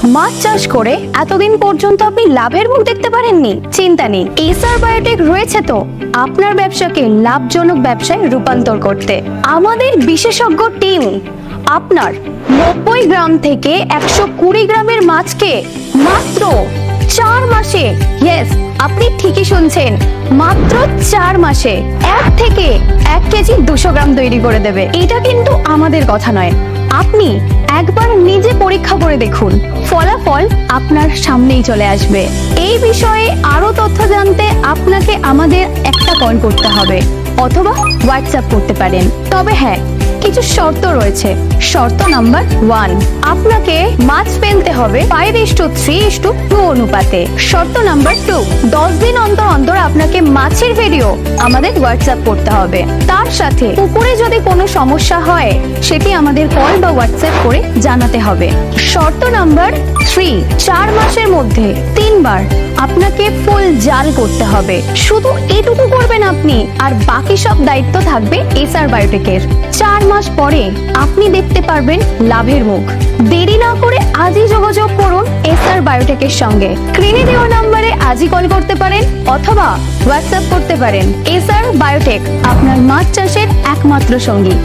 মাছ চাষ করে এতদিন পর্যন্ত আপনি লাভের মুখ দেখতে পারেননি? চিন্তা নেই, এসআর বায়োটেক রয়েছে তো আপনার ব্যবসাকে লাভজনক ব্যবসায় রূপান্তর করতে। আমাদের বিশেষজ্ঞ টিম আপনার 90 গ্রাম থেকে 120 গ্রামের মাছকে মাত্র 4 মাসে, ইয়েস আপনি ঠিকই শুনছেন, মাত্র 4 মাসে 1 থেকে 1 কেজি 200 গ্রাম তৈরি করে দেবে। এটা কিন্তু আমাদের কথা নয়, আপনি একবার নিজে পরীক্ষা করে দেখুন, ফলাফল আপনার সামনেই চলে আসবে। এই বিষয়ে আরো তথ্য জানতে আপনাকে আমাদের একটা কল করতে হবে অথবা হোয়াটসঅ্যাপ করতে পারেন। তবে হ্যাঁ, কিছু শর্ত রয়েছে। শর্ত নাম্বার 1, আপনাকে মাছ ফেলতে হবে 5:3:2 অনুপাতে। শর্ত নাম্বার 2, 10 দিন অন্তর অন্তর আপনাকে মাছের ভিডিও আমাদের হোয়াটসঅ্যাপ করতে হবে। তার সাথে পুকুরে যদি কোনো সমস্যা হয় সেটি আমাদের কল বা হোয়াটসঅ্যাপ করে জানাতে হবে। শর্ত নাম্বার 3, 4 মাসের মধ্যে 3 বার আপনাকে ফুল জাল করতে হবে। শুধু এটুকু করবেন আপনি, আর বাকি সব দায়িত্ব থাকবে এসআর বায়োটেকের। 4 মাস পরে আপনি দেখতে পারবেন লাভের মুখ। দেরি না করে আজই যোগাযোগ করুন এসআর বায়োটেকের সঙ্গে। স্ক্রিনে দেওয়া নম্বরে আজই কল করতে পারেন অথবা হোয়াটসঅ্যাপ করতে পারেন। এসআর বায়োটেক আপনার মাছ চাষের একমাত্র সঙ্গী।